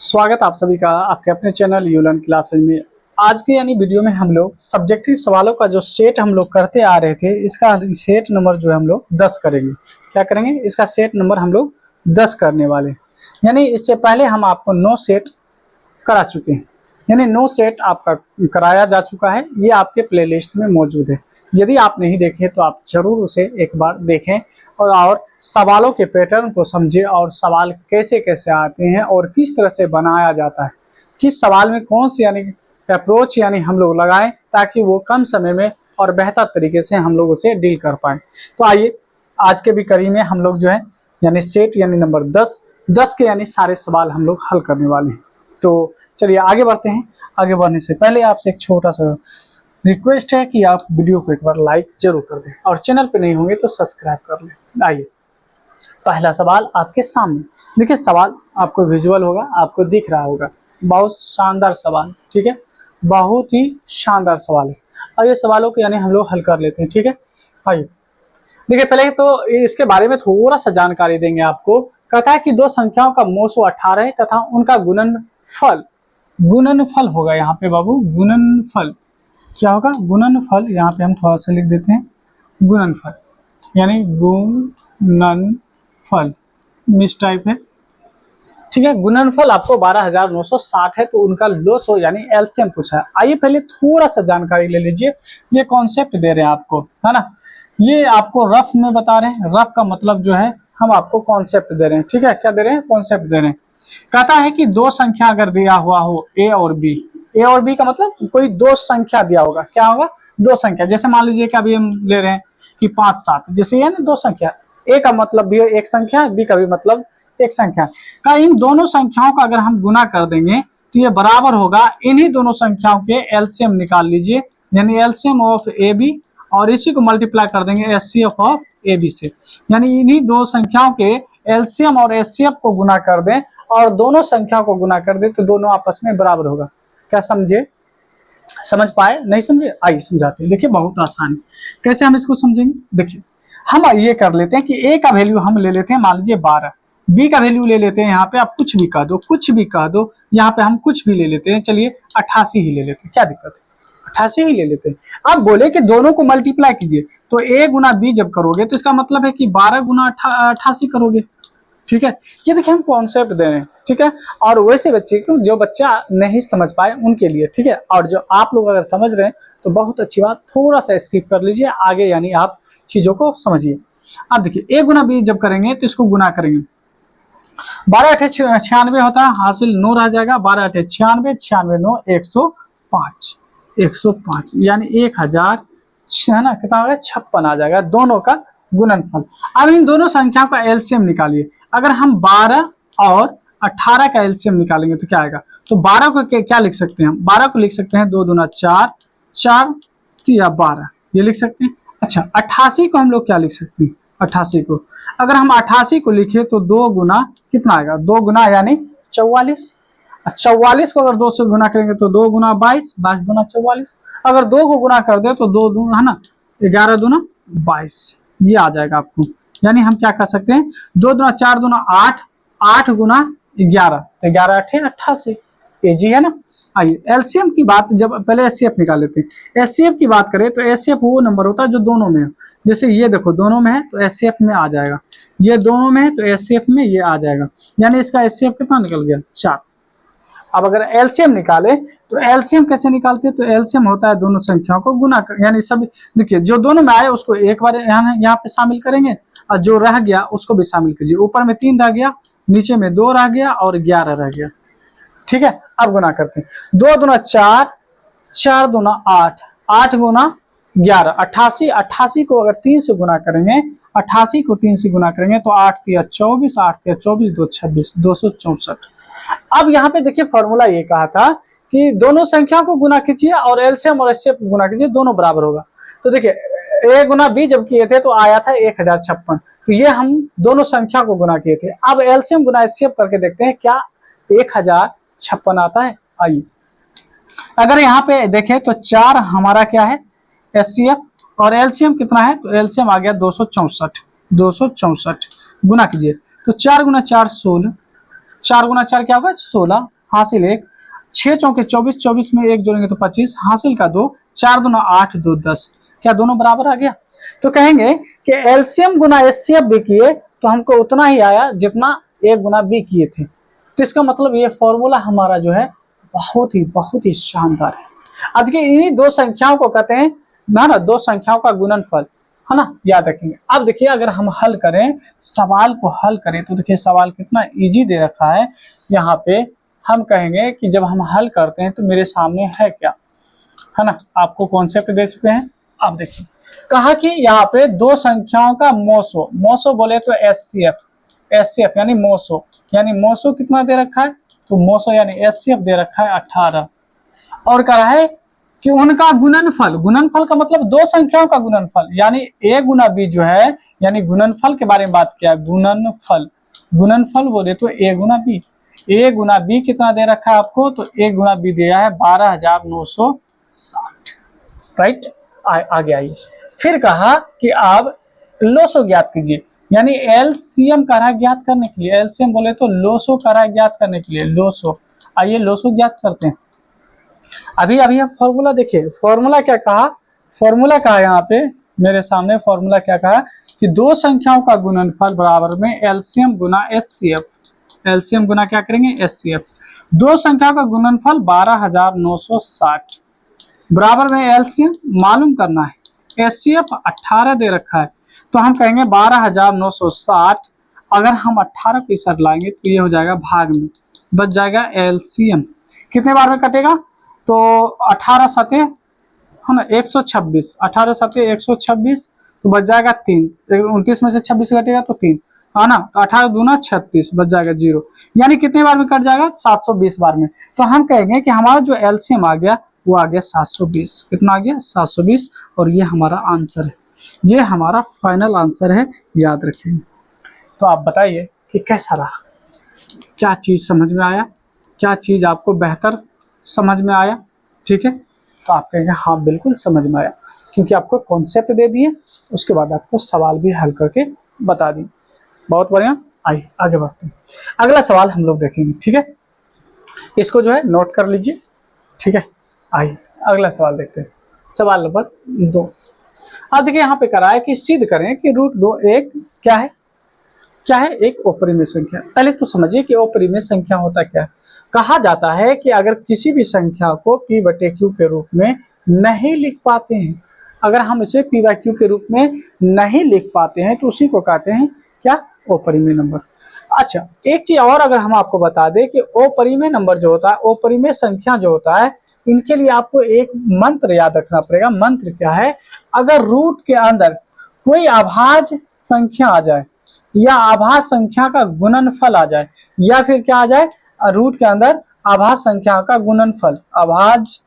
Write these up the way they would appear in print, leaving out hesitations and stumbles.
स्वागत आप सभी का आपके अपने चैनल यूलर्न क्लासेज में। आज के वीडियो में हम लोग सब्जेक्टिव सवालों का जो सेट हम लोग करते आ रहे थे, इसका सेट नंबर जो है हम लोग 10 करेंगे। क्या करेंगे? इसका सेट नंबर हम लोग 10 करने वाले। यानी इससे पहले हम आपको 9 सेट करा चुके हैं, यानी 9 सेट आपका कराया जा चुका है। ये आपके प्लेलिस्ट में मौजूद है। यदि आप नहीं देखे तो आप जरूर उसे एक बार देखें और सवालों के पैटर्न को समझें और सवाल कैसे कैसे आते हैं और किस तरह से बनाया जाता है, किस सवाल में कौन सी अप्रोच हम लोग लगाएं ताकि वो कम समय में और बेहतर तरीके से हम लोग उसे डील कर पाएं। तो आइए आज के भी कड़ी में हम लोग जो है सेट नंबर 10 के सारे सवाल हम लोग हल करने वाले हैं। तो चलिए आगे बढ़ते हैं। आगे बढ़ने से पहले आपसे एक छोटा सा रिक्वेस्ट है कि आप वीडियो को एक बार लाइक जरूर कर दें और चैनल पे नहीं होंगे तो सब्सक्राइब कर लें। आइए पहला सवाल आपके सामने देखिए। सवाल आपको विजुअल होगा, आपको दिख रहा होगा। बहुत शानदार सवाल, ठीक है, बहुत ही शानदार सवाल है। और ये सवालों को हम लोग हल कर लेते हैं, ठीक है। आइए देखिए, पहले तो इसके बारे में थोड़ा सा जानकारी देंगे आपको। कहता है कि दो संख्याओं का मोसो 18 है तथा उनका गुणनफल होगा। यहाँ पे बाबू गुणनफल क्या होगा? गुणनफल। यहाँ पे हम थोड़ा सा लिख देते हैं गुणनफल, यानी गुणनफल मिस टाइप है, ठीक है। गुणनफल आपको 12,960 है, तो उनका लोसो एलसीएम पूछा है। आइए पहले थोड़ा सा जानकारी ले लीजिए। ये कॉन्सेप्ट दे रहे हैं आपको, है ना। ये आपको रफ में बता रहे हैं। रफ का मतलब जो है हम आपको कॉन्सेप्ट दे रहे हैं, ठीक है। क्या दे रहे हैं? कॉन्सेप्ट दे रहे हैं। कहता है कि दो संख्या अगर दिया हुआ हो ए और बी का मतलब कोई दो संख्या दिया होगा। क्या होगा? दो संख्या। जैसे मान लीजिए कि अभी हम ले रहे हैं कि 5, 7, जैसे ये ना दो संख्या। ए का मतलब भी एक संख्या, बी का भी मतलब एक संख्या का। इन दोनों संख्याओं का अगर हम गुना कर देंगे तो ये बराबर होगा इन्हीं दोनों संख्याओं के एलसीएम निकाल लीजिए, यानी एलसीएम ऑफ ए बी, और इसी को मल्टीप्लाई कर देंगे एचसीएफ ऑफ ए बी से। यानी इन्हीं दो संख्याओं के एलसीएम और एचसीएफ को गुना कर दें और दोनों संख्याओं को गुना कर दें तो दोनों आपस में बराबर होगा। क्या समझे? समझ पाए? नहीं समझे? आइए समझाते हैं। देखिए बहुत आसान है। कैसे हम इसको समझेंगे? देखिए हम ये कर लेते हैं कि ए का वैल्यू हम ले लेते हैं, मान लीजिए 12। बी का वैल्यू ले लेते हैं, यहाँ पे आप कुछ भी कह दो, कुछ भी कह दो। यहाँ पे हम कुछ भी ले लेते हैं, चलिए 88 ही ले लेते हैं। क्या दिक्कत है? 88 ही ले लेते हैं। आप बोले कि दोनों को मल्टीप्लाई कीजिए, तो ए गुना बी जब करोगे तो इसका मतलब है कि 12 गुना 88 करोगे, ठीक है। ये देखिए हम कॉन्सेप्ट दे रहे हैं, ठीक है। और वैसे बच्चे को, जो बच्चा नहीं समझ पाए उनके लिए, ठीक है। और जो आप लोग अगर समझ रहे हैं तो बहुत अच्छी बात, थोड़ा सा स्किप कर लीजिए आगे, यानी आप चीजों को समझिए। अब देखिए ए गुना बी जब करेंगे तो इसको गुना करेंगे। 12 8 96 होता है, हासिल 9 रह जाएगा। 12 8 96, 96 9 105, 105 यानी 1000 है ना, कितना होगा? 56 आ जाएगा दोनों का गुणनफल। अब इन दोनों संख्याओं का एलसीएम निकालिए। अगर हम 12 और 18 का एलसीएम निकालेंगे तो क्या आएगा? तो 12 को क्या लिख सकते हैं हम? 12 को लिख सकते हैं 2 दूना 4, 4 या 12, ये लिख सकते हैं। अच्छा 88 को हम लोग क्या लिख सकते हैं? 88 को अगर हम 88 को लिखे तो 2 गुना कितना आएगा? 2 गुना यानी 44। 44 को अगर 2 से गुना करेंगे तो 2 गुना 22, 22 दूना 44। अगर 2 को गुना कर दे तो 2 दूना है ना 11 दूना 22, ये आ जाएगा आपको। यानी हम क्या कर सकते हैं? 2 दूना 4 दूना 8, 8 गुना 11, तो 11 8 88, जी है ना। आइए एलसीएम की बात, जब पहले एचसीएफ निकाल लेते हैं। एचसीएफ की बात करें तो एचसीएफ वो नंबर होता है जो दोनों में है। जैसे ये देखो दोनों में है तो एचसीएफ में आ जाएगा, ये दोनों में है तो एचसीएफ में ये आ जाएगा। यानी इसका एचसीएफ कितना निकल गया? 4। अब अगर एलसीएम निकाले तो एलसीएम कैसे निकालते हैं? तो एलसीएम होता है दोनों संख्याओं को गुना कर, यानी सब देखिए जो दोनों में आए उसको एक बार यहाँ पे शामिल करेंगे और जो रह गया उसको भी शामिल कीजिए। ऊपर में 3 रह गया, नीचे में 2 रह गया और 11 रह गया, ठीक है। अब गुना करते हैं। 2 दूना 4, 4 दूना 8, 8 गुना 11 88। 88 को अगर 3 से गुना करेंगे, 88 को 3 से गुना करेंगे तो 8 तिया 24, 8 तिया 24, 2 26, 264। अब यहाँ पे देखिए फॉर्मूला ये कहा था कि दोनों संख्याओं को गुना कीजिए और एलसीएम और एचसीएफ को गुना कीजिए, दोनों बराबर होगा। तो देखिए ए गुना बी जब किए थे तो आया था 1056, तो ये हम दोनों संख्या को गुना किए थे। अब एलसीएम गुना एचसीएफ करके देखते हैं क्या 1056 आता है। आइए अगर यहाँ पे देखें तो 4 हमारा क्या है? एचसीएफ, और एलसीएम कितना है? तो एलसीएम आ गया 264, 264 गुना कीजिए तो 4 गुना 4 16, 4 गुना 4 क्या होगा 16, हासिल 1, 6 चौके 24, 24 में 1 जोड़ेंगे तो 25, हासिल का 2, 4 दूना 8, 2 10, क्या दोनों बराबर आ गया। तो कहेंगे कि एलसीएम गुना एचसीएफ भी किए तो हमको उतना ही आया जितना ए गुना बी किए थे। तो इसका मतलब ये फॉर्मूला हमारा जो है बहुत ही शानदार है। अब देखिए इन्हीं दो संख्याओं को कहते हैं ना दो संख्याओं का गुणनफल, है ना, याद रखेंगे। अब देखिए अगर हम हल करें, सवाल को हल करें तो देखिए सवाल कितना इजी दे रखा है। यहाँ पे हम कहेंगे कि जब हम हल करते हैं तो मेरे सामने है क्या, है ना, आपको कॉन्सेप्ट दे चुके हैं। अब देखिए कहा कि यहाँ पे दो संख्याओं का मोसो, मोसो बोले तो एचसीएफ, एचसीएफ यानी मोसो, यानी मोसो कितना दे रखा है, तो मोसो यानी एचसीएफ दे रखा है 18। और कहा है कि उनका गुणनफल, गुणनफल का मतलब दो संख्याओं का गुणनफल, यानी ए गुना बी जो है, यानी गुणनफल के बारे में बात किया, गुणनफल, गुणनफल बोले तो ए गुना बी, ए गुना बी कितना दे रखा है आपको, तो ए गुना बी दिया है 12,960, राइट। आगे आइए, फिर कहा कि आप लोसो ज्ञात कीजिए, यानी एलसीएम कह रहा है ज्ञात करने के लिए, एलसीएम बोले तो लोसो कह रहा है ज्ञात करने के लिए, लोसो। आइए लोसो ज्ञात करते हैं। अभी आप फॉर्मूला देखिए, फॉर्मूला क्या कहा, फॉर्मूला कहा यहाँ पे मेरे सामने, फॉर्मूला क्या कहा कि दो संख्याओं का गुणनफल बराबर में एलसीएम गुना एचसीएफ, एलसीएम गुना क्या करेंगे एचसीएफ, दो संख्याओं का गुणनफल 12,960 बराबर में एलसीएम मालूम करना है, एचसीएफ 18 दे रखा है, तो हम कहेंगे 12,960, अगर हम 18 फीसद लाएंगे तो ये हो जाएगा भाग में, बच जाएगा एलसीएम, कितने बार में कटेगा, तो 18 सते है ना 126, 18 सते 126, तो बच जाएगा 3, 29 में से 26 घटेगा तो 3, है ना, तो 18 दूना 36, बच जाएगा 0, यानी कितने बार में कट जाएगा 720 बार में। तो हम कहेंगे कि हमारा जो एलसीएम आ गया वो आ गया 720, कितना आ गया 720, और ये हमारा आंसर है, ये हमारा फाइनल आंसर है, याद रखेंगे। तो आप बताइए कि कैसा रहा, क्या चीज़ समझ में आया, क्या चीज़ आपको बेहतर समझ में आया, ठीक है। तो आप कहेंगे हाँ बिल्कुल समझ में आया, क्योंकि आपको कॉन्सेप्ट दे दिए, उसके बाद आपको सवाल भी हल करके बता दिए। बहुत बढ़िया, आइए आगे बढ़ते हैं। अगला सवाल हम लोग देखेंगे, ठीक है, इसको जो है नोट कर लीजिए, ठीक है। आइए अगला सवाल देखते हैं, सवाल नंबर 2। अब देखिए यहाँ पे करा है कि सिद्ध करें कि √2 एक क्या है, क्या है, एक अपरिमेय संख्या। पहले तो समझिए कि अपरिमेय संख्या होता क्या है। कहा जाता है कि अगर किसी भी संख्या को p/q के रूप में नहीं लिख पाते हैं, अगर हम इसे p/q के रूप में नहीं लिख पाते हैं तो उसी को कहते हैं क्या, अपरिमेय नंबर। अच्छा एक चीज और अगर हम आपको बता दें कि अपरिमेय नंबर जो होता है, अपरिमेय संख्या जो होता है, इनके लिए आपको एक मंत्र याद रखना पड़ेगा। मंत्र क्या है, अगर रूट के अंदर कोई अभाज्य संख्या आ जाए या अभाज्य संख्या का गुणनफल आ जाए, या फिर क्या आ जाए, रूट के अंदर अभाज्य संख्या का गुणनफल, अभाज्य,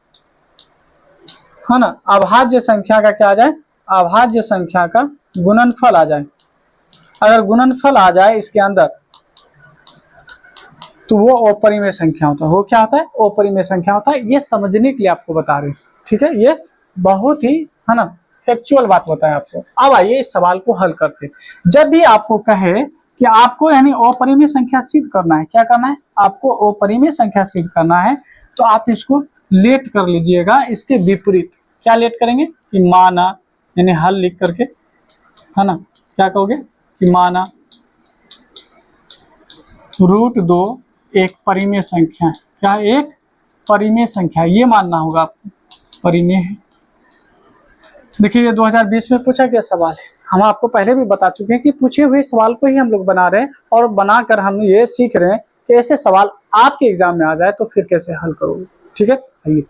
है ना, अभाज्य संख्या का क्या आ जाए, अभाज्य संख्या का गुणनफल आ जाए, अगर गुणनफल आ जाए इसके अंदर तो वो अपरिमेय संख्या होता है। वो क्या होता है, अपरिमेय संख्या होता है। ये समझने के लिए आपको बता रहे हैं, ठीक है, ये बहुत ही, है ना, फैक्चुअल बात बताएं आपको। अब आइए इस सवाल को हल करते हैं। जब भी आपको कहे कि आपको यानी अपरिमेय संख्या सिद्ध करना है, क्या करना है, आपको अपरिमेय संख्या सिद्ध करना है, तो आप इसको लेट कर लीजिएगा, इसके विपरीत क्या लेट करेंगे कि माना, यानी हल लिख करके, है ना, क्या कहोगे कि माना √2 एक परिमेय संख्या है, क्या एक परिमेय संख्या, ये मानना होगा आपको, परिमेय है। देखिए ये 2020 में पूछा गया सवाल है, हम आपको पहले भी बता चुके हैं कि पूछे हुए सवाल को ही हम लोग बना रहे हैं, और बनाकर हम ये सीख रहे हैं कि ऐसे सवाल आपके एग्जाम में आ जाए तो फिर कैसे हल करोगे, ठीक है। आइए,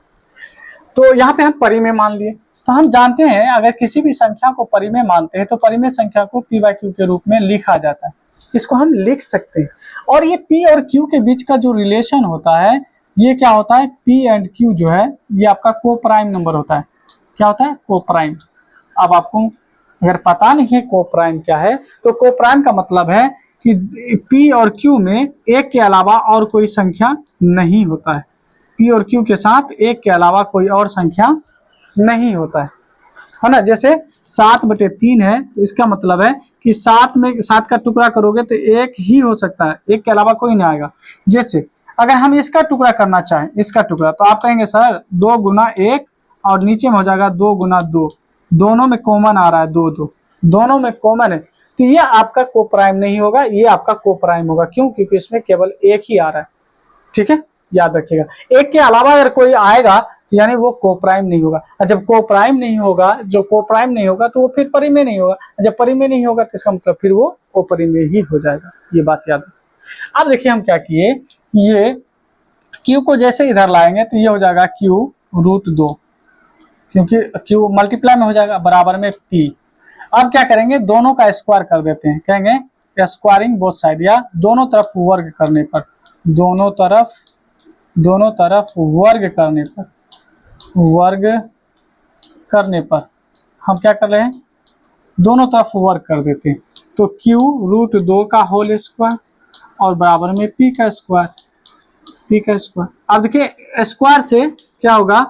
तो यहाँ पे हम परिमेय मान लिए, तो हम जानते हैं अगर किसी भी संख्या को परिमेय मानते हैं तो परिमेय संख्या को p/q के रूप में लिखा जाता है, इसको हम लिख सकते हैं। और ये p और q के बीच का जो रिलेशन होता है, ये क्या होता है, p एंड q जो है ये आपका कोप्राइम नंबर होता है, क्या होता है, कोप्राइम। अब आपको अगर पता नहीं है कोप्राइम क्या है, तो कोप्राइम का मतलब है कि p और q में एक के अलावा और कोई संख्या नहीं होता है, p और q के साथ एक के अलावा कोई और संख्या नहीं होता है ना। जैसे 7/3 है, तो इसका मतलब है कि सात का टुकड़ा करोगे तो एक ही हो सकता है, एक के अलावा कोई नहीं आएगा। जैसे अगर हम इसका टुकड़ा करना चाहें, इसका टुकड़ा, तो आप कहेंगे सर 2 गुना 1 और नीचे में हो जाएगा 2 गुना 2, दोनों में कॉमन आ रहा है 2 2, दोनों में कॉमन है, तो ये आपका कोप्राइम नहीं होगा, ये आपका कोप्राइम होगा। क्यों? क्योंकि इसमें केवल एक ही आ रहा है। ठीक है, याद रखिएगा, एक के अलावा अगर कोई आएगा तो यानी वो कोप्राइम नहीं होगा, और जब कोप्राइम नहीं होगा, जो कोप्राइम नहीं होगा तो वो फिर परिमेय नहीं होगा, जब परिमेय नहीं होगा तो इसका मतलब फिर वो अपरिमेय ही हो जाएगा। ये बात याद रखिए। अब देखिए हम क्या किए, ये क्यू को जैसे इधर लाएंगे तो ये हो जाएगा क्यू√2, क्योंकि क्यू मल्टीप्लाई में हो जाएगा, बराबर में पी। अब क्या करेंगे, दोनों का स्क्वायर कर देते हैं, कहेंगे स्क्वायरिंग बोथ साइड, या दोनों तरफ वर्ग करने पर, दोनों तरफ वर्ग करने पर हम क्या कर रहे हैं, दोनों तरफ वर्ग कर देते हैं। तो क्यू√2 का होल स्क्वायर और बराबर में पी का स्क्वायर। अब देखिए स्क्वायर से क्या होगा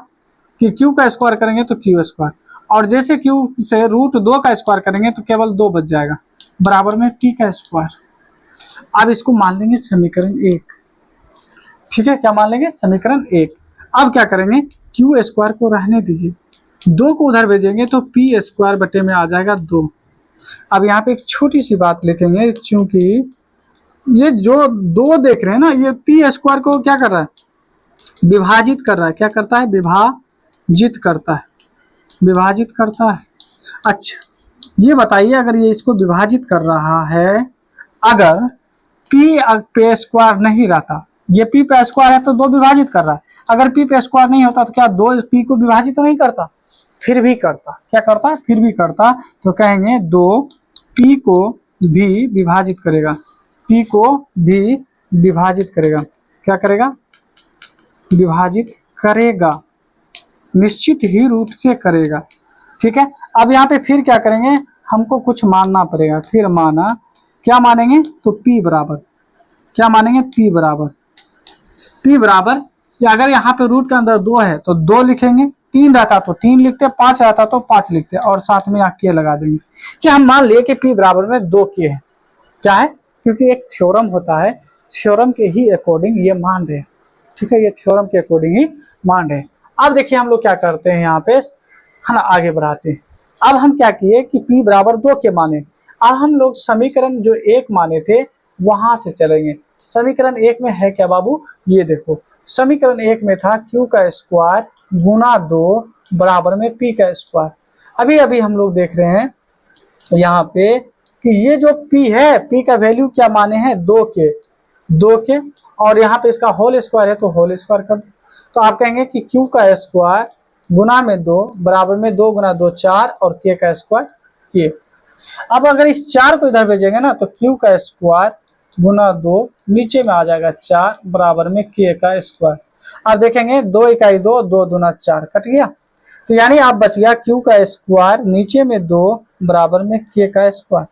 कि क्यू का स्क्वायर करेंगे तो क्यू स्क्वायर, और जैसे क्यू से √2 का स्क्वायर करेंगे तो केवल 2 बच जाएगा, बराबर में पी का स्क्वायर। अब इसको मान लेंगे समीकरण 1। ठीक है, क्या मान लेंगे, समीकरण 1। अब क्या करेंगे, क्यू स्क्वायर को रहने दीजिए, 2 को उधर भेजेंगे तो पी स्क्वायर बटे में आ जाएगा 2। अब यहाँ पे एक छोटी सी बात लिखेंगे, चूंकि ये जो 2 देख रहे हैं ना, ये पी स्क्वायर को क्या कर रहा है, विभाजित कर रहा है। क्या करता है, विभाजित करता है। अच्छा, ये बताइए, अगर ये इसको विभाजित कर रहा है, अगर पी पे स्क्वायर नहीं रहता, ये पी पे स्क्वायर है तो 2 विभाजित कर रहा है, अगर पी पे स्क्वायर नहीं होता तो क्या 2 पी को विभाजित नहीं करता, फिर भी करता। क्या करता है, फिर भी करता। तो कहेंगे 2 पी को भी विभाजित करेगा, पी को भी विभाजित करेगा। क्या करेगा, विभाजित करेगा, निश्चित ही रूप से करेगा। ठीक है, अब यहाँ पे फिर क्या करेंगे, हमको कुछ मानना पड़ेगा। फिर माना, क्या मानेंगे, तो P बराबर, क्या मानेंगे, P बराबर, या अगर यहाँ पे रूट के अंदर 2 है तो 2 लिखेंगे, 3 रहता तो 3 लिखते, 5 रहता तो 5 लिखते, और साथ में यहाँ के लगा देंगे। क्या हम मान लिए कि P बराबर में 2 के है, क्या है, क्योंकि एक थ्योरम होता है, थ्योरम के ही अकॉर्डिंग ये मान रहे हैं। ठीक है, ये थ्योरम के अकॉर्डिंग ही मान रहे हैं। अब देखिए हम लोग क्या करते हैं, यहाँ पे है ना, आगे बढ़ाते हैं। अब हम क्या किए कि P बराबर 2 के माने, अब हम लोग समीकरण जो 1 माने थे वहां से चलेंगे। समीकरण 1 में है क्या बाबू, ये देखो, समीकरण 1 में था Q का स्क्वायर गुना 2 बराबर में P का स्क्वायर। अभी अभी हम लोग देख रहे हैं यहाँ पे कि ये जो P है, P का वैल्यू क्या माने हैं, 2 के, और यहाँ पे इसका होल स्क्वायर है तो होल स्क्वायर कर दो। तो आप कहेंगे कि Q का स्क्वायर गुना में 2 बराबर में 2 गुना 2 4 और K का स्क्वायर K। अब अगर इस 4 को इधर भेजेंगे ना तो Q का स्क्वायर गुना 2 नीचे में आ जाएगा 4 बराबर में K का स्क्वायर। अब देखेंगे 2 इकाई 2, 2 दूना 4 कट गया, तो यानी आप बच गया Q का स्क्वायर नीचे में 2 बराबर में K का स्क्वायर।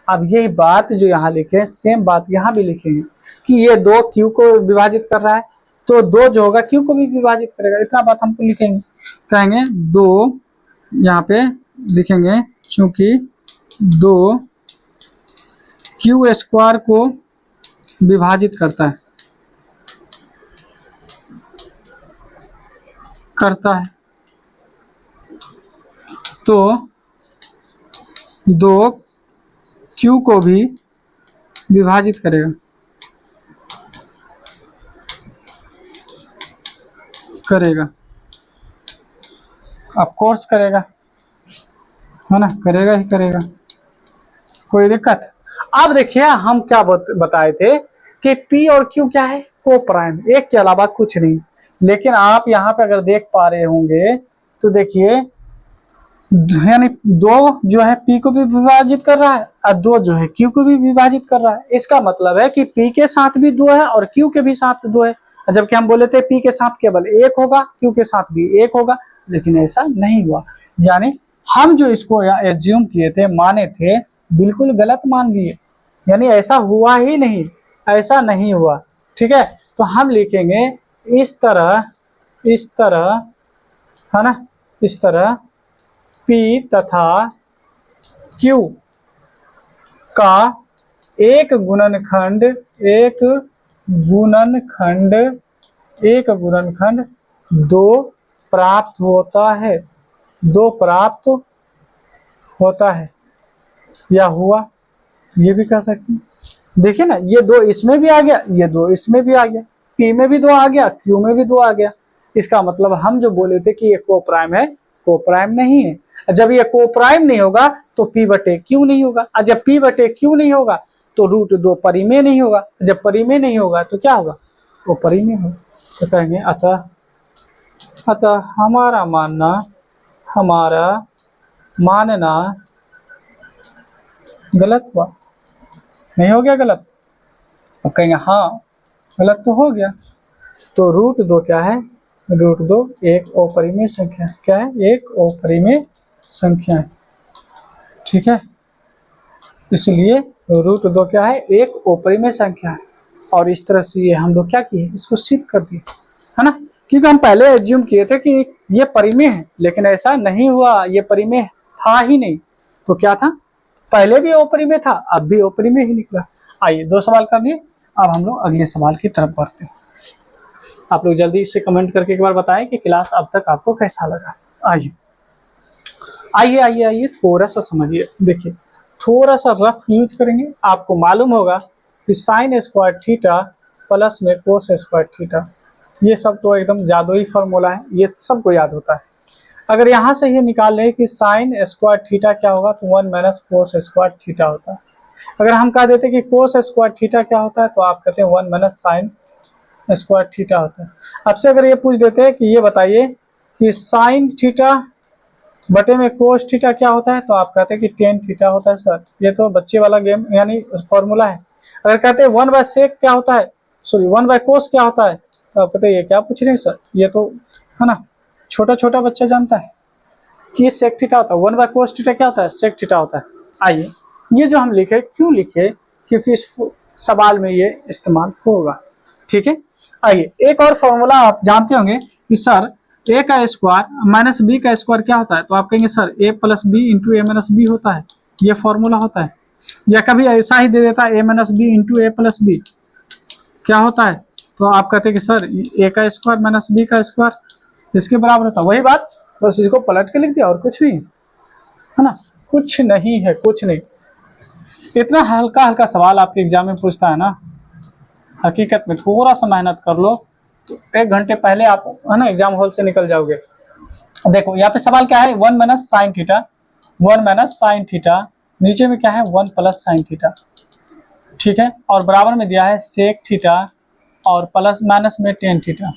अब यही बात जो यहाँ लिखे, सेम बात यहाँ भी लिखेंगे कि ये 2 Q को विभाजित कर रहा है, तो 2 जो होगा Q को भी विभाजित करेगा। इतना बात हमको लिखेंगे, कहेंगे 2 यहाँ पे लिखेंगे, चूंकि 2 Q स्क्वायर को विभाजित करता है, तो 2 Q को भी विभाजित करेगा, ऑफ कोर्स करेगा, है ना, करेगा ही करेगा, कोई दिक्कत। अब देखिए हम क्या बताए थे कि P और Q क्या है, कोप्राइम, एक के अलावा कुछ नहीं। लेकिन आप यहाँ पे अगर देख पा रहे होंगे तो देखिए, यानी 2 जो है P को भी विभाजित कर रहा है और 2 जो है Q को भी विभाजित कर रहा है। इसका मतलब है कि P के साथ भी 2 है और Q के भी साथ 2 है, जबकि हम बोले थे P के साथ केवल 1 होगा, Q के साथ भी 1 होगा, लेकिन ऐसा नहीं हुआ। यानी हम जो इसको एज्यूम किए थे, माने थे, बिल्कुल गलत मान लिए, यानी ऐसा हुआ ही नहीं, ऐसा नहीं हुआ। ठीक है, तो हम लिखेंगे इस तरह, है ना, इस तरह P तथा Q का एक गुणनखंड दो प्राप्त होता है या हुआ, ये भी कह सकते हैं। देखिए ना, ये दो इसमें भी आ गया, ये दो इसमें भी आ गया, पी में भी दो आ गया, क्यू में भी दो आ गया। इसका मतलब हम जो बोले थे कि ये कोप्राइम है, कोप्राइम नहीं है। जब ये कोप्राइम नहीं होगा तो पी बटे क्यू नहीं होगा, और जब पी बटे क्यू नहीं होगा तो रूट दो परिमेय नहीं होगा, जब परिमेय नहीं होगा तो क्या होगा, वो परिमेय होगा। तो कहेंगे अतः हमारा मानना गलत हुआ। नहीं हो गया गलत? अब कहेंगे हाँ गलत तो हो गया। तो रूट दो क्या है, रूट दो एक अपरिमेय संख्या है। क्या है, एक अपरिमेय संख्या है, ठीक है। इसलिए रूट दो क्या है, एक अपरिमेय संख्या है। और इस तरह से ये हम लोग क्या किए, इसको सिद्ध कर दिए, है ना। क्योंकि हम पहले एज्यूम किए थे कि ये परिमेय है, लेकिन ऐसा नहीं हुआ, ये परिमेय था ही नहीं। तो क्या था, पहले भी अपरिमेय था, अब भी अपरिमेय ही निकला। आइए 2 सवाल कर लिए, अब हम लोग अगले सवाल की तरफ बढ़ते हैं। आप लोग जल्दी से कमेंट करके एक बार बताएं कि क्लास अब तक आपको कैसा लगा। आइए थोड़ा सा समझिए। देखिए थोड़ा सा रफ यूज करेंगे, आपको मालूम होगा कि साइन स्क्वायर थीटा प्लस में कोस स्क्वायर थीटा, ये सब तो एकदम जादुई फार्मूला है, ये सबको याद होता है। अगर यहाँ से ये निकाल ले कि साइन स्क्वायर थीटा क्या होगा, तो 1 माइनस कोस स्क्वायर थीटा होता है। अगर हम कह देते कि कोस स्क्वायर थीटा क्या होता है, तो आप कहते हैं 1 माइनस साइन स्क्वायर थीटा होता है। आपसे अगर ये पूछ देते हैं कि ये बताइए कि साइन थीटा बटे में कोस थीटा क्या होता है, तो आप कहते हैं कि टेन थीटा होता है। सर ये तो बच्चे वाला गेम यानी फॉर्मूला है। अगर कहते हैं 1 बाय सेक क्या होता है, सॉरी 1 बाय कोस क्या होता है, तो आप कहते हैं ये क्या पूछ रहे हैं सर, ये तो है ना छोटा छोटा बच्चा जानता है कि ये सेक थीटा होता है। 1 बाय कोस थीटा क्या होता है, सेक थीटा होता है। आइए ये जो हम लिखे, क्यों लिखे, क्योंकि इस सवाल में ये इस्तेमाल होगा, ठीक है। आइए एक और फॉर्मूला आप जानते होंगे कि सर ए का स्क्वायर माइनस बी का स्क्वायर क्या होता है, तो आप कहेंगे सर ए प्लस बी इंटू ए माइनस बी होता है, ये फॉर्मूला होता है। या कभी ऐसा ही दे देता है ए माइनस बी इंटू ए प्लस बी क्या होता है, तो आप कहते हैं कि सर ए का स्क्वायर माइनस बी का स्क्वायर इसके बराबर होता है। वही बात, बस इसको पलट के लिख दिया और कुछ नहीं, है ना, कुछ नहीं है, कुछ नहीं। इतना हल्का हल्का सवाल आपके एग्जाम में पूछता है ना, हकीकत में थोड़ा सा मेहनत कर लो तो 1 घंटे पहले आप है ना एग्जाम हॉल से निकल जाओगे। देखो यहाँ पे सवाल क्या है, 1 minus sine theta, 1 minus sine theta, नीचे में क्या है 1 प्लस साइन थीटा, ठीक है। और बराबर में दिया है सेक थीटा और प्लस माइनस में टेन थीटा,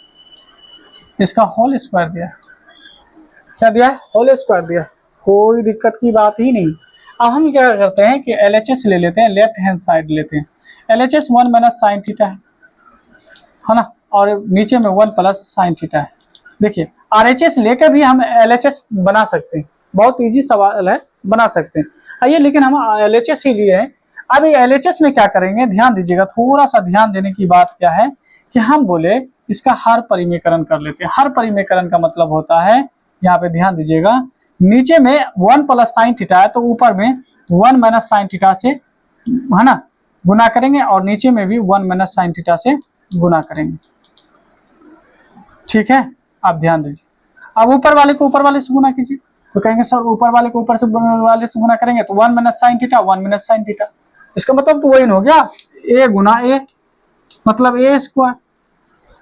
इसका होल स्क्वायर दिया है। क्या दिया है, होल स्क्वायर दिया, कोई दिक्कत की बात ही नहीं। अब हम क्या करते हैं कि LHS ले लेते हैं, लेफ्ट हैंड साइड लेते हैं। LHS 1 माइनस साइन थीटा है ना, और नीचे में 1 प्लस साइन थीटा है। देखिए RHS लेकर भी हम LHS बना सकते हैं, बहुत इजी सवाल है, बना सकते हैं। आइए लेकिन हम LHS ही लिए हैं। अब ये LHS में क्या करेंगे, ध्यान दीजिएगा, थोड़ा सा ध्यान देने की बात क्या है कि हम बोले इसका हर परिमेयकरण कर लेते हैं। हर परिमेयकरण का मतलब होता है, यहाँ पे ध्यान दीजिएगा, नीचे में 1 प्लस साइन थीटा है तो ऊपर में 1 माइनस साइन थीटा से है ना गुना करेंगे, और नीचे में भी 1 माइनस साइन थीटा से गुना करेंगे, ठीक है। आप ध्यान दीजिए, अब ऊपर वाले को ऊपर वाले से गुना कीजिए, तो कहेंगे सर ऊपर वाले को ऊपर से वाले से गुना करेंगे तो 1 minus sine theta, 1 minus sine theta, इसका मतलब तो वही हो गया ए गुना ए, मतलब ए स्क्वायर।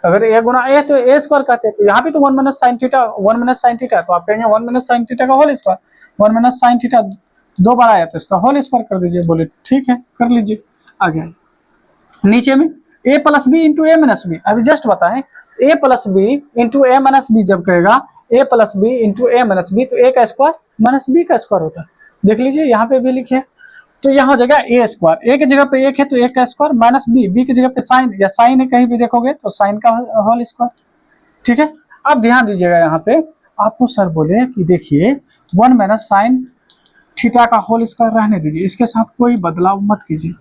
अगर ए गुना ए तो ए स्क्वायर कहते हैं, तो यहाँ भी तो 1 minus sine theta, 1 minus sine theta, तो आप कहेंगे 1 माइनस साइन थीटा का whole square, 1 minus sine theta 2 बार आया तो इसका होल स्क्वायर कर दीजिए। बोले ठीक है कर लीजिए। आगे नीचे में ए प्लस बी इंटू ए माइनस बी, अभी जस्ट बताएं ए प्लस बी इंटू ए माइनस बी जब करेगा ए प्लस बी इंटू ए माइनस बी, तो ए का स्क्वायर माइनस बी का स्क्वायर होता है। देख लीजिए यहाँ पे भी लिखे, तो यहाँ हो जाएगा ए स्क्वायर, ए की जगह पे 1 है तो 1 का स्क्वायर माइनस बी, बी की जगह पे साइन या साइन है कहीं भी देखोगे तो साइन का होल स्क्वायर, ठीक है। अब ध्यान दीजिएगा यहाँ पे आपको सर बोले कि देखिए 1 माइनस साइन थीटा का होल स्क्वायर रहने दीजिए, इसके साथ कोई बदलाव मत कीजिए।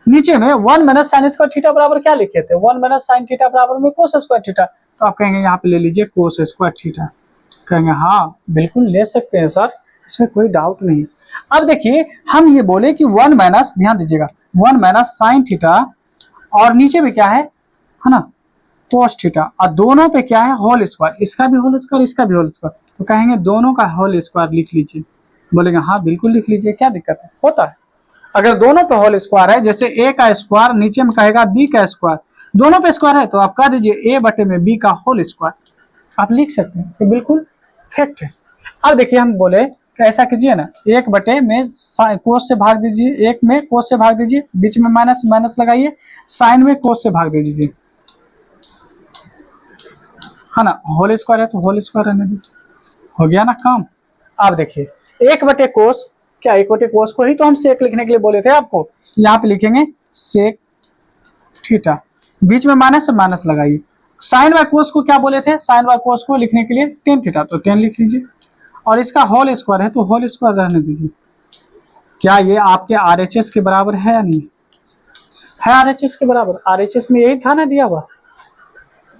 नीचे में 1 माइनस साइन स्क्वायर थीटा बराबर क्या लिखे थे, 1 माइनस साइन थीटा बराबर में कोस स्क्वायर थीटा, तो आप कहेंगे यहाँ पे ले लीजिए कोस स्क्वायर थीटा। कहेंगे हाँ बिल्कुल ले सकते हैं सर, इसमें कोई डाउट नहीं है। अब देखिए हम ये बोले कि 1 माइनस, ध्यान दीजिएगा, 1 माइनस साइन थीटा, और नीचे पे क्या है ना, कोस थीटा, और दोनों पे क्या है होल स्क्वायर, इसका भी होल स्क्वायर, इसका भी होल स्क्वायर, तो कहेंगे दोनों का होल स्क्वायर लिख लीजिए। बोलेंगे हाँ बिल्कुल लिख लीजिए, क्या दिक्कत है, होता है। अगर दोनों पे होल स्क्वायर है, जैसे ए का स्क्वायर नीचे में कहेगा बी का स्क्वायर, दोनों पे स्क्वायर है तो आप कह दीजिए ए बटे में बी का होल स्क्वायर, आप लिख सकते हैं, ये बिल्कुल फैक्ट है। अब देखिए हम बोले कि ऐसा कीजिए ना, एक बटे में कोस से भाग दीजिए, एक में कोस से भाग दीजिए, बीच में माइनस माइनस लगाइए, साइन में कोस से भाग दे दीजिए, है ना, होल स्क्वायर है तो होल स्क्वायर रहने दीजिए, हो गया ना काम। अब देखिए एक बटे कोस, क्या एक बटे कोस को ही तो हम सेक लिखने के लिए बोले थे आपको, यहाँ पे लिखेंगे सेक थीटा, बीच में माइनस से माइनस लगाइए। साइन बाय कोस को क्या बोले थे, साइन बाय कोस को लिखने के लिए टेन थीटा, तो 10 लिख लीजिए, और इसका होल स्क्वायर है तो होल स्क्वायर रहने दीजिए। क्या ये आपके आरएचएस के बराबर है या नहीं है, आरएचएस के बराबर, आरएचएस में यही था ना दिया हुआ,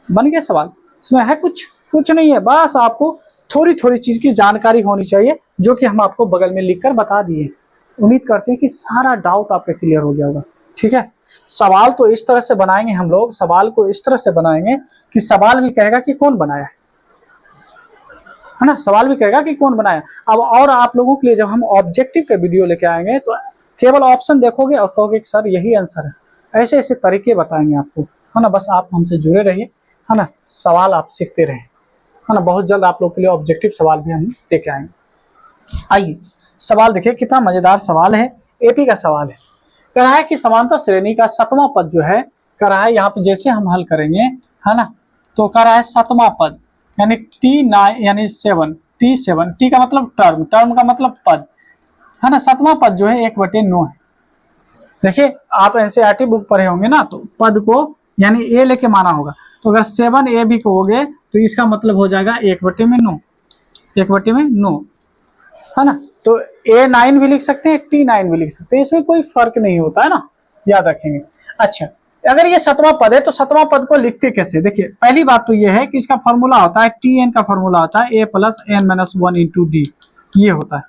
बन गया सवाल, इसमें है कुछ नहीं है, बस आपको थोड़ी थोड़ी चीज की जानकारी होनी चाहिए, जो कि हम आपको बगल में लिखकर बता दिए। उम्मीद करते हैं कि सारा डाउट आपका क्लियर हो गया होगा। ठीक है, सवाल तो इस तरह से बनाएंगे हम लोग, सवाल को इस तरह से बनाएंगे कि सवाल भी कहेगा कि कौन बनाया है ना, सवाल भी कहेगा कि कौन बनाया। अब और आप लोगों के लिए जब हम ऑब्जेक्टिव का वीडियो लेके आएंगे तो केवल ऑप्शन देखोगे और कहोगे कि सर यही आंसर है, ऐसे ऐसे तरीके बताएंगे आपको, है ना। बस आप हमसे जुड़े रहिए, है ना, सवाल आप सीखते रहें, है ना। बहुत जल्द आप लोग के लिए ऑब्जेक्टिव सवाल भी हम लेके आएंगे। आइए सवाल देखिए, कितना मजेदार सवाल है, एपी का सवाल है। कह रहा है कि समांतर श्रेणी का 7वां पद जो है, कह रहा है यहाँ पे जैसे हम हल करेंगे, है ना, तो कह रहा है 7वां पद यानी T9 यानी 7, T7, T का मतलब टर्म, टर्म का मतलब पद, है ना। 7वां पद जो है 1/9 है। देखिए आप एनसीईआरटी बुक पढ़े होंगे ना, तो पद को यानी ए लेके माना होगा, तो अगर 7 भी कहोगे तो इसका मतलब हो जाएगा 1/9, 1/9, है ना। तो A9 भी लिख सकते हैं, T9 भी लिख सकते हैं, इसमें कोई फर्क नहीं होता है ना, याद रखेंगे। अच्छा, अगर ये 7वां पद है तो 7वां पद को लिखते कैसे, देखिए पहली बात तो ये है कि इसका फॉर्मूला होता है Tn का फॉर्मूला होता है A + n - 1 × D, ये होता है।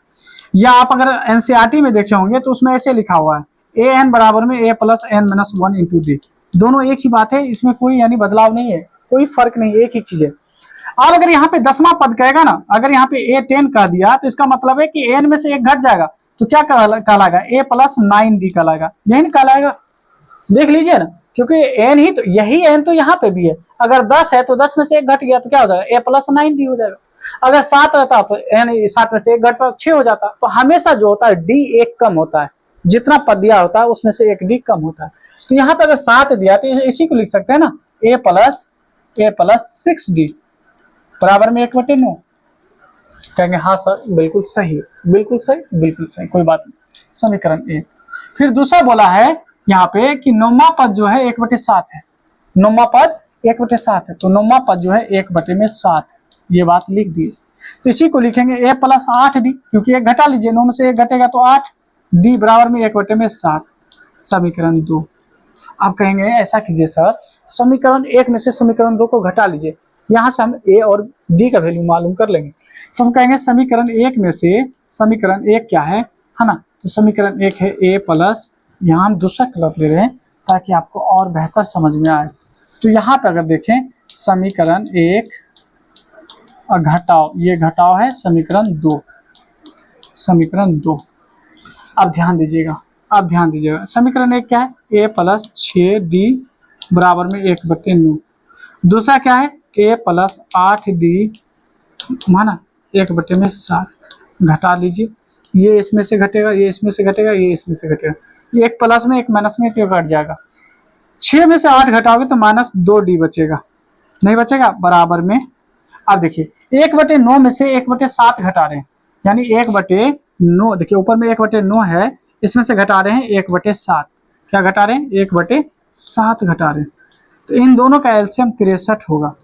या आप अगर एनसीईआरटी में देखे होंगे तो उसमें ऐसे लिखा हुआ है An बराबर में A + n - 1 × D, दोनों एक ही बात है, इसमें कोई यानी बदलाव नहीं है, कोई फर्क नहीं, एक ही चीज है। और अगर यहाँ पे 10वां पद कहेगा ना, अगर यहाँ पे A10 कह दिया तो इसका मतलब है कि n में से एक घट जाएगा, तो क्या कहलाएगा, A + 9D कहलाएगा, यही ना कहलाएगा। देख लीजिए ना, क्योंकि n ही तो, यही n तो यहाँ पे भी है, अगर 10 है तो 10 में से एक घट गया तो क्या हो जाएगा, A + 9D हो जाएगा। अगर 7 रहता तो n 7 में से एक घट 6 हो जाता। तो हमेशा जो होता है D एक कम होता है, जितना पद दिया होता है उसमें से एक D कम होता है। तो यहाँ पे अगर 7 दिया तो इसी को लिख सकते हैं ना, A + 6D बराबर में 1/9। कहेंगे हाँ सर बिल्कुल सही, बिल्कुल सही, बिल्कुल सही, कोई बात नहीं। समीकरण 1। फिर दूसरा बोला है यहाँ पे कि 9वां पद जो है 1/7 है, 9वां पद 1/7 है, तो 9वां पद जो है 1/7, ये बात लिख दिए। तो इसी को लिखेंगे A + 8D, क्योंकि एक घटा लीजिए, 9 में से एक घटेगा तो 8, D बराबर में 1/7, समीकरण 2। आप कहेंगे ऐसा कीजिए सर, समीकरण 1 में से समीकरण 2 को घटा लीजिए, यहाँ से हम A और D का वैल्यू मालूम कर लेंगे। तो हम कहेंगे समीकरण 1 में से समीकरण 1 क्या है ना, तो समीकरण 1 है A +, यहाँ हम दूसरा कलर ले रहे हैं ताकि आपको और बेहतर समझ में आए। तो यहाँ पे अगर देखें समीकरण 1 और घटाओ, ये घटाओ है समीकरण 2, समीकरण 2। अब ध्यान दीजिएगा, अब ध्यान दीजिएगा, समीकरण 1 क्या है, A + 6D बराबर में 1/9। दूसरा क्या है, A + 8D माना 1/7, घटा लीजिए, ये इसमें से घटेगा, ये इसमें से घटेगा, ये इसमें से घटेगा, ये एक प्लस में एक माइनस में क्यों घट जाएगा। 6 में से 8 घटाओगे तो -2D बचेगा, नहीं बचेगा, बराबर में। अब देखिए 1/9 में से 1/7 घटा रहे हैं, यानी 1/9, देखिए ऊपर में 1/9 है, इसमें से घटा रहे हैं 1/7, क्या घटा रहे हैं, 1/7 घटा रहे हैं। तो इन दोनों का एलसीएम 63 होगा,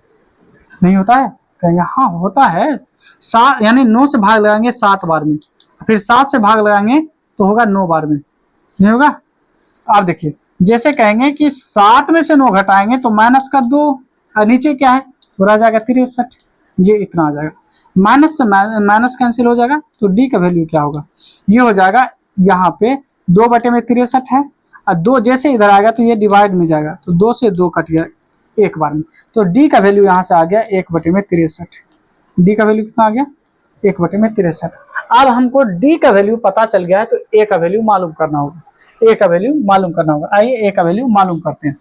नहीं होता है, कहेंगे हाँ होता है। 7 यानी 9 से भाग लगाएंगे 7 बार में, फिर 7 से भाग लगाएंगे तो होगा 9 बार में, नहीं होगा। तो आप देखिए जैसे कहेंगे कि 7 में से 9 घटाएंगे तो -2, और नीचे क्या है, तो रह जाएगा 63, ये इतना आ जाएगा। माइनस से माइनस कैंसिल हो जाएगा, तो डी का वैल्यू क्या होगा, ये हो जाएगा यहाँ पे 2/63 है, और 2 जैसे इधर आएगा तो ये डिवाइड में जाएगा, तो 2 से 2 कट गया एक बार में, तो डी का वैल्यू यहाँ से आ गया 1/63। डी का वैल्यू कितना आ गया 1/63। अब हमको डी का वैल्यू पता चल गया है, तो ए का वैल्यू मालूम करना होगा, ए का वैल्यू मालूम करना होगा। आइए ए का वैल्यू मालूम करते हैं।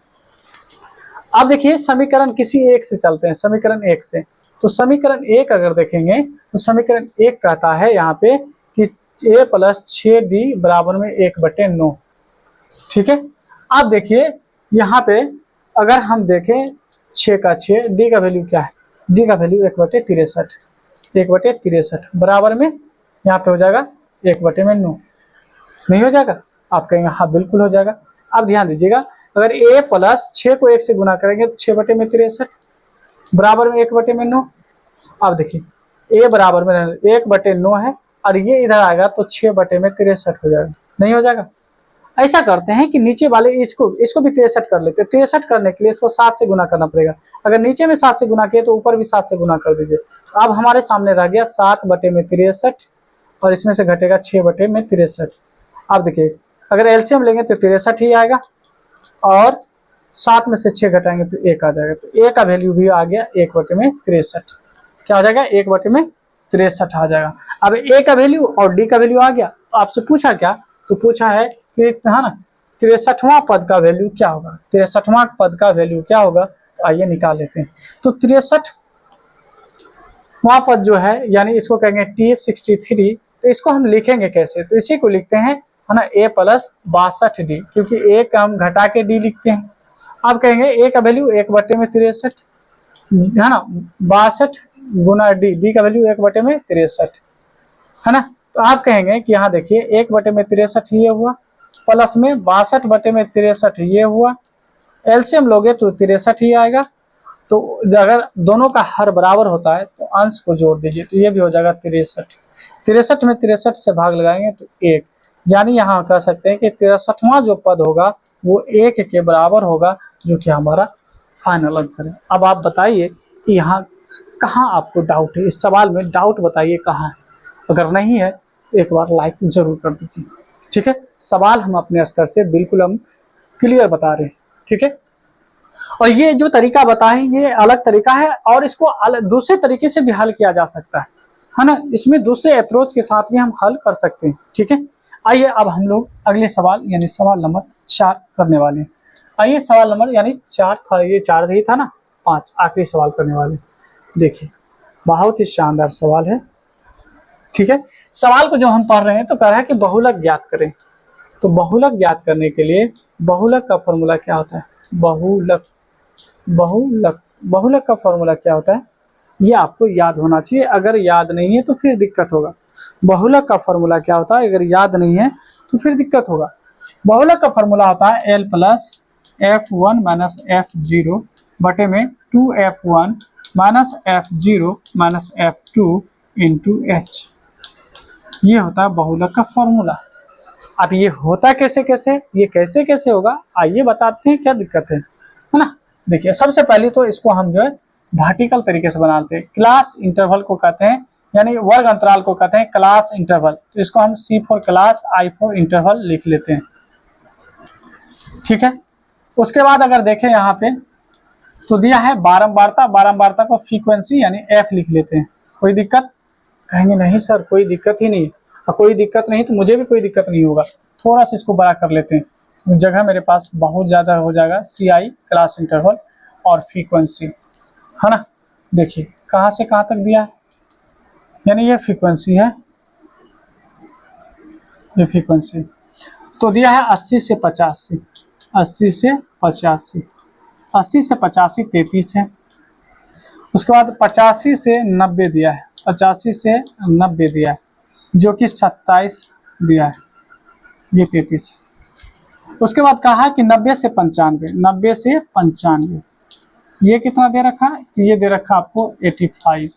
अब देखिए समीकरण किसी एक से चलते हैं, समीकरण एक से, तो समीकरण एक अगर देखेंगे तो समीकरण एक कहता है यहाँ पे कि a + 6d = 1/9। ठीक है, अब देखिए यहाँ पे अगर हम देखें 6 का 6, डी का वैल्यू क्या है, डी का वैल्यू 1/63, 1/63 बराबर में यहाँ पे हो जाएगा 1/9। नहीं हो जाएगा, आप कहेंगे हाँ बिल्कुल हो जाएगा। अब ध्यान दीजिएगा, अगर a + 6 को 1 से गुना करेंगे तो 6/63 बराबर में 1/9। अब देखिए a बराबर में 1/9 है, और ये इधर आएगा तो 6/63 हो जाएगा। नहीं हो जाएगा। ऐसा करते हैं कि नीचे वाले इसको भी 63 कर लेते हैं। 63 करने के लिए इसको 7 से गुना करना पड़ेगा। अगर नीचे में 7 से गुना किए तो ऊपर भी 7 से गुना कर दीजिए। तो अब हमारे सामने रह गया 7/63, और इसमें से घटेगा 6/63। अब देखिए अगर एलसीएम लेंगे तो 63 ही आएगा, और 7 में से 6 घटाएंगे तो 1 आ जाएगा। तो ए का वैल्यू भी आ गया 1/63। क्या हो जाएगा 1/63 आ जाएगा। अब ए का वैल्यू और डी का वैल्यू आ गया। तो आपसे पूछा क्या, तो पूछा है कि है ना 63वां पद का वैल्यू क्या होगा, 63वां पद का वैल्यू क्या होगा। तो आइए निकाल लेते हैं। तो 63वां पद जो है, यानी इसको कहेंगे T63। तो इसको हम लिखेंगे कैसे, तो इसी को लिखते हैं है ना a + 62d, क्योंकि a का हम घटा के d लिखते हैं। अब कहेंगे a का वैल्यू 1/63 है ना, 62 गुना डी का वैल्यू 1/63 है ना। तो आप कहेंगे कि यहाँ देखिए 1/63 ये हुआ, प्लस में 62/63 ये हुआ, एलसीएम लोगे तो 63 ही आएगा। तो अगर दोनों का हर बराबर होता है तो अंश को जोड़ दीजिए, तो ये भी हो जाएगा 63। 63 में 63 से भाग लगाएंगे तो 1, यानी यहाँ कह सकते हैं कि 63वां जो पद होगा वो 1 के बराबर होगा, जो कि हमारा फाइनल आंसर है। अब आप बताइए कि यहाँ कहाँ आपको डाउट है, इस सवाल में डाउट बताइए कहाँ है। अगर नहीं है तो एक बार लाइक जरूर कर दीजिए। ठीक है, सवाल हम अपने स्तर से बिल्कुल हम क्लियर बता रहे हैं। ठीक है, और ये जो तरीका बताएं ये अलग तरीका है, और इसको दूसरे तरीके से भी हल किया जा सकता है ना। इसमें दूसरे अप्रोच के साथ भी हम हल कर सकते हैं। ठीक है, आइए अब हम लोग अगले सवाल यानी सवाल नंबर 4 करने वाले हैं। आइए सवाल नंबर यानी 4 था, ये 4 ही था ना, 5 आखिरी सवाल करने वाले। देखिए बहुत ही शानदार सवाल है। ठीक है, सवाल को जो हम पढ़ रहे हैं तो कह रहा है कि बहुलक ज्ञात करें। तो बहुलक ज्ञात करने के लिए बहुलक का फॉर्मूला क्या होता है, बहुलक बहुलक का फॉर्मूला क्या होता है, ये आपको याद होना चाहिए। अगर याद नहीं है तो फिर दिक्कत होगा। बहुलक का फॉर्मूला क्या होता है, अगर याद नहीं है तो फिर दिक्कत होगा। बहुलक का फॉर्मूला होता है L + F1 - F0 बटे में 2F1 - F0 - F2 × H। ये होता है बहुलक का फॉर्मूला। अब ये होता कैसे कैसे, ये कैसे कैसे होगा आइए बताते हैं, क्या दिक्कत है ना। देखिए सबसे पहले तो इसको हम जो है वर्टिकल तरीके से बनाते हैं। क्लास इंटरवल को कहते हैं, यानी वर्ग अंतराल को कहते हैं क्लास इंटरवल। तो इसको हम C for class, I for interval लिख लेते हैं। ठीक है, उसके बाद अगर देखें यहाँ पे तो दिया है बारंबारता, बारंबारता को फ्रीक्वेंसी यानी F लिख लेते हैं। कोई दिक्कत, कहेंगे नहीं सर कोई दिक्कत ही नहीं। और कोई दिक्कत नहीं तो मुझे भी कोई दिक्कत नहीं होगा। थोड़ा सा इसको बड़ा कर लेते हैं, जगह मेरे पास बहुत ज़्यादा हो जाएगा। CI क्लास इंटरवल और फ्रीक्वेंसी है ना। देखिए कहाँ से कहाँ तक दिया है, यानी ये फ्रीक्वेंसी है, ये फ्रीक्वेंसी तो दिया है 80 से 85, 80 से 85, 80 से 85 33 है। उसके बाद 85 से 90 दिया है, 85 से 90 दिया है, जो कि 27 दिया है, ये 33। उसके बाद कहा कि 90 से 95, 90 से 95, ये कितना दे रखा है, तो ये दे रखा आपको 85।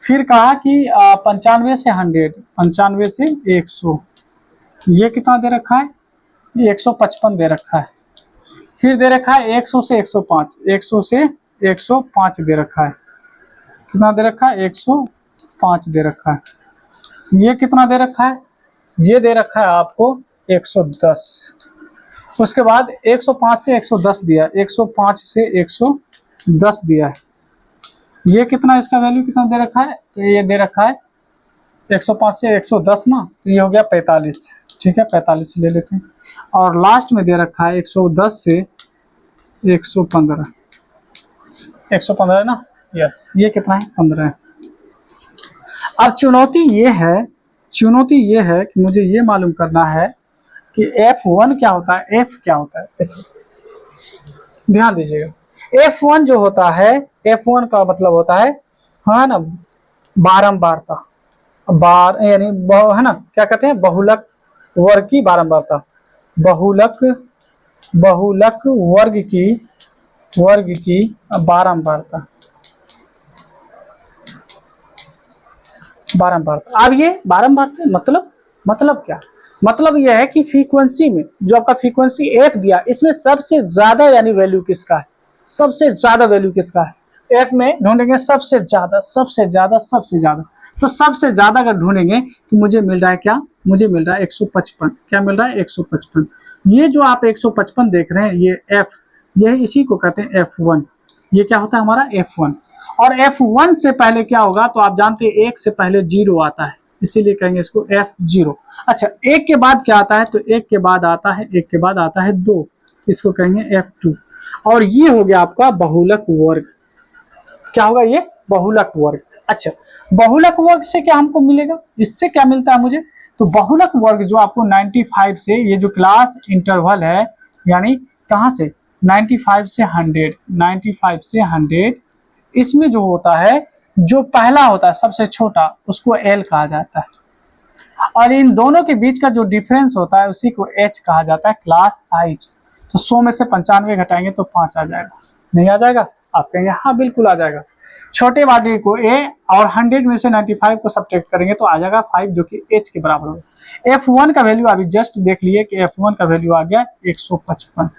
फिर कहा कि 95 से 100, 95 से 100, ये कितना दे रखा है, ये 155 दे रखा है। फिर दे रखा है 100 से 105, 100 से 105 दे रखा है, कितना दे रखा है 105। 105 दे रखा है। ये कितना दे रखा है? ये दे रखा है आपको 110। उसके बाद 105 से 110 दिया, 105 से 110 दिया है। ये कितना, इसका वैल्यू कितना दे रखा है? तो ये दे रखा है 105 से 110 ना, तो ये हो गया 45। ठीक है, 45 ले लेते हैं। और लास्ट में दे रखा है 110 से 115, 115 ना, यस, ये कितना है? 15 है। अब चुनौती ये है कि मुझे ये मालूम करना है कि F1 क्या होता है, F क्या होता है। देखिए, ध्यान दीजिएगा। F1 जो होता है, F1 का मतलब होता है, हाँ ना, बारंबारता, यानी है ना, क्या कहते हैं, बहुलक वर्ग की बारंबारता, बहुलक वर्ग की बारंबारता। अब ये बारंबारता मतलब क्या? मतलब यह है कि फ्रीक्वेंसी में जो आपका फ्रीक्वेंसी F दिया, इसमें सबसे ज्यादा यानी वैल्यू किसका है? सबसे ज्यादा वैल्यू किसका है? F में ढूंढेंगे सबसे ज्यादा। तो सबसे ज्यादा अगर ढूंढेंगे तो मुझे मिल रहा है क्या? मुझे मिल रहा है 155। क्या मिल रहा है? 155। ये जो आप 155 देख रहे हैं, ये F, यही इसी को कहते हैं F1। ये क्या होता है हमारा? F1। और F1 से पहले क्या होगा? तो आप जानते हैं 1 से पहले 0 आता है, इसीलिए कहेंगे इसको F0। अच्छा, 1 के बाद क्या आता है? तो 1 के बाद आता है 2, इसको कहेंगे F2। और ये हो गया आपका बहुलक वर्ग। क्या होगा ये? बहुलक वर्ग। अच्छा, बहुलक वर्ग से क्या हमको मिलेगा? इससे क्या मिलता है मुझे? तो बहुलक वर्ग जो आपको 95 से, ये जो क्लास इंटरवल है, यानी कहाँ से? 95 से 100, इसमें जो होता है, जो पहला होता है सबसे छोटा, उसको L कहा जाता है। और इन दोनों के बीच का जो डिफरेंस होता है, उसी को H कहा जाता है, क्लास साइज। तो 100 में से 95 घटाएंगे तो 5 आ जाएगा। नहीं आ जाएगा? आप कहेंगे हाँ बिल्कुल आ जाएगा। छोटे वाले को A और 100 में से 95 को सब्ट्रैक्ट करेंगे तो आ जाएगा 5, जो कि H के बराबर होगा। F1 का वैल्यू अभी जस्ट देख लिए कि F1 का वैल्यू आ गया 155।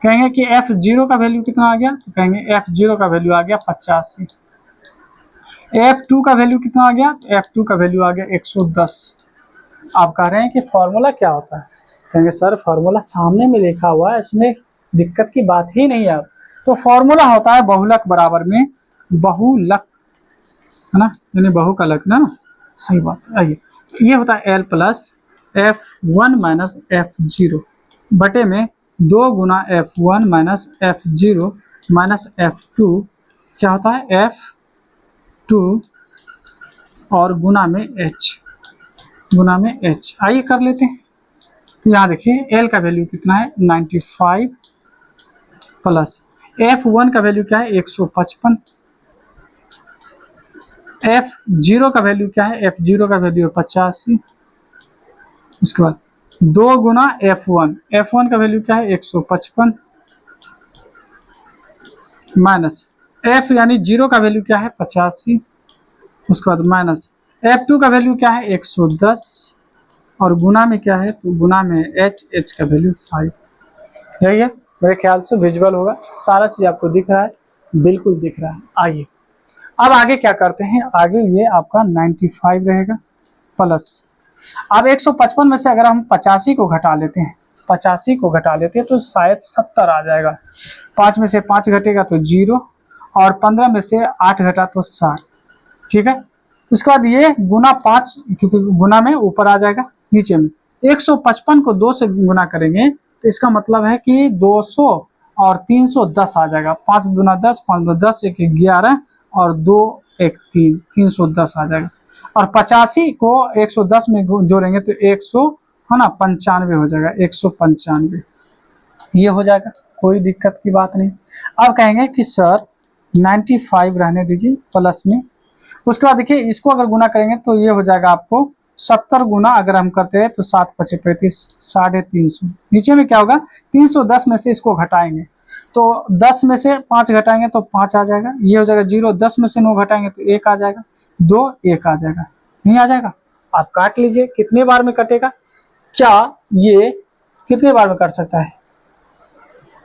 कहेंगे कि F0 का वैल्यू कितना आ गया? तो कहेंगे F0 का वैल्यू आ गया 85। F2 का वैल्यू कितना आ गया? तो F2 का वैल्यू आ गया 110। आप कह रहे हैं कि फॉर्मूला क्या होता है? कहेंगे सर फॉर्मूला सामने में लिखा हुआ है, इसमें दिक्कत की बात ही नहीं है। तो फॉर्मूला होता है बहुलक बराबर में बहुलक, है ना, यानी बहु का लक ना, सही बात है। आइए, ये होता है L plus F1 minus F0 बटे में 2 गुना F1 minus F0 minus F2, क्या होता है? F2 और गुना में H। आइए कर लेते हैं। तो यहाँ देखिए L का वैल्यू कितना है? 95 प्लस F1 का वैल्यू क्या है? 155। F0 का वैल्यू क्या है? F0 का वैल्यू है 85। उसके बाद 2 गुना F1 का वैल्यू क्या है? 155 माइनस F यानी 0 का वैल्यू क्या है? 85। उसके बाद माइनस F2 का वैल्यू क्या है? 110 और गुना में क्या है? तो गुना में H का वैल्यू 5। यही है, मेरे ख्याल से विजुअल होगा, सारा चीज आपको दिख रहा है, बिल्कुल दिख रहा है। आइए अब आगे क्या करते हैं? आगे ये आपका 95 रहेगा प्लस, अब 155 में से अगर हम 85 को घटा लेते हैं तो शायद 70 आ जाएगा। 5 में से 5 घटेगा तो 0 और 15 में से 8 घटा तो 60। ठीक है, उसके बाद ये गुना 5, क्योंकि गुना में ऊपर आ जाएगा, नीचे में 155 को 2 से गुना करेंगे तो इसका मतलब है कि 200 और 310 आ जाएगा। 5 गुना 10, 5 गुना 10, 1 11 और 2 1 3, 310 आ जाएगा। और 85 को 110 में जोड़ेंगे तो 100, है ना, 95 हो जाएगा, 195 ये हो जाएगा, कोई दिक्कत की बात नहीं। अब कहेंगे कि सर 95 रहने दीजिए प्लस में। उसके बाद देखिए इसको अगर गुना करेंगे तो ये हो जाएगा आपको 70 गुना अगर हम करते हैं तो 7 × 5 = 35, 350। नीचे में क्या होगा? 310 में से इसको घटाएंगे तो 10 में से 5 घटाएंगे तो 5 आ जाएगा, ये हो जाएगा 0। 10 में से 9 घटाएंगे तो 1 आ जाएगा, 2 1 आ जाएगा, नहीं आ जाएगा? आप काट लीजिए, कितने बार में कटेगा? क्या ये कितने बार में कट सकता है?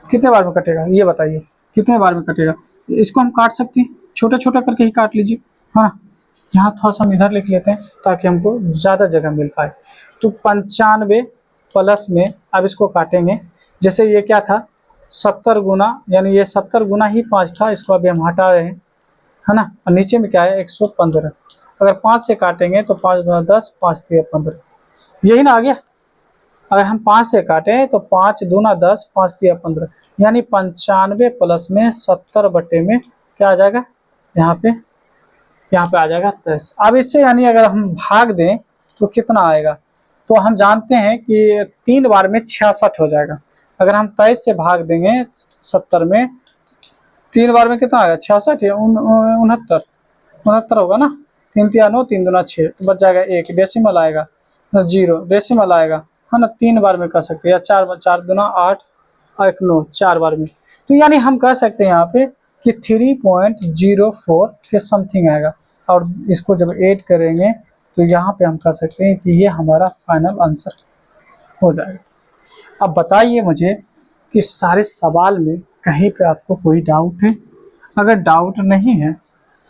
कितने बार में कटेगा ये बताइए, कितने बार में कटेगा? इसको हम काट सकते हैं, छोटा छोटा करके ही काट लीजिए। है ना। यहाँ थोड़ा सा हम इधर लिख लेते हैं ताकि हमको ज़्यादा जगह मिल पाए। तो 95 प्लस में अब इसको काटेंगे। जैसे ये क्या था 70 गुना, यानी ये 70 गुना ही 5 था, इसको अभी हम हटा रहे हैं, है ना। और नीचे में क्या है 115। अगर 5 से काटेंगे तो 5 गुना 10, 5 तिया 15, यही ना आ गया। अगर हम 5 से काटें तो 5 दूना 10, 5 तिया 15, यानी 95 प्लस में 70 बटे में क्या आ जाएगा यहाँ पे आ जाएगा 23। अब इससे यानी अगर हम भाग दें तो कितना आएगा, तो हम जानते हैं कि 3 बार में 66 हो जाएगा। अगर हम 23 से भाग देंगे 70 में, 3 बार में कितना आएगा 66 या 69 होगा ना। 3 तिया 9, 3 दूना 6, तो बच जाएगा 1, डेसिमल आएगा 0, डेसिमल आएगा, है ना। 3 बार में कर सकते हैं, या 4 दूना 8 और 1 9, 4 बार में। तो यानी हम कह सकते हैं यहाँ पे कि 3.04 के समथिंग आएगा। और इसको जब ऐड करेंगे तो यहाँ पे हम कह सकते हैं कि ये हमारा फाइनल आंसर हो जाएगा। अब बताइए मुझे कि सारे सवाल में कहीं पे आपको कोई डाउट है? अगर डाउट नहीं है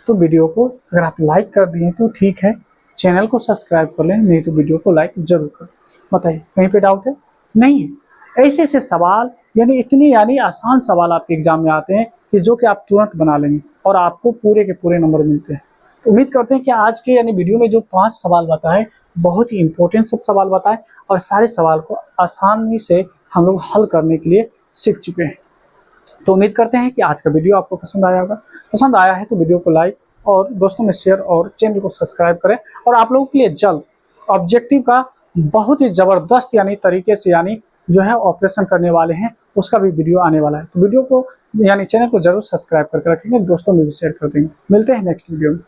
तो वीडियो को अगर आप लाइक कर दिए तो ठीक है, चैनल को सब्सक्राइब कर लें, नहीं तो वीडियो को लाइक जरूर करें। बताइए कहीं पे डाउट है? नहीं है। ऐसे ऐसे सवाल यानी आसान सवाल आपके एग्जाम में आते हैं कि जो कि आप तुरंत बना लेंगे और आपको पूरे के पूरे नंबर मिलते हैं। तो उम्मीद करते हैं कि आज के वीडियो में जो 5 सवाल बताए बहुत ही इंपॉर्टेंट सब सवाल बताए, और सारे सवाल को आसानी से हम लोग हल करने के लिए सीख चुके हैं। तो उम्मीद करते हैं कि आज का वीडियो आपको पसंद आया होगा। पसंद आया है तो वीडियो को लाइक और दोस्तों में शेयर और चैनल को सब्सक्राइब करें। और आप लोगों के लिए जल्द ऑब्जेक्टिव का बहुत ही ज़बरदस्त तरीके से जो है ऑपरेशन करने वाले हैं, उसका भी वीडियो आने वाला है। तो वीडियो को चैनल को जरूर सब्सक्राइब करके रखेंगे, दोस्तों में भी शेयर कर देंगे। मिलते हैं नेक्स्ट वीडियो में।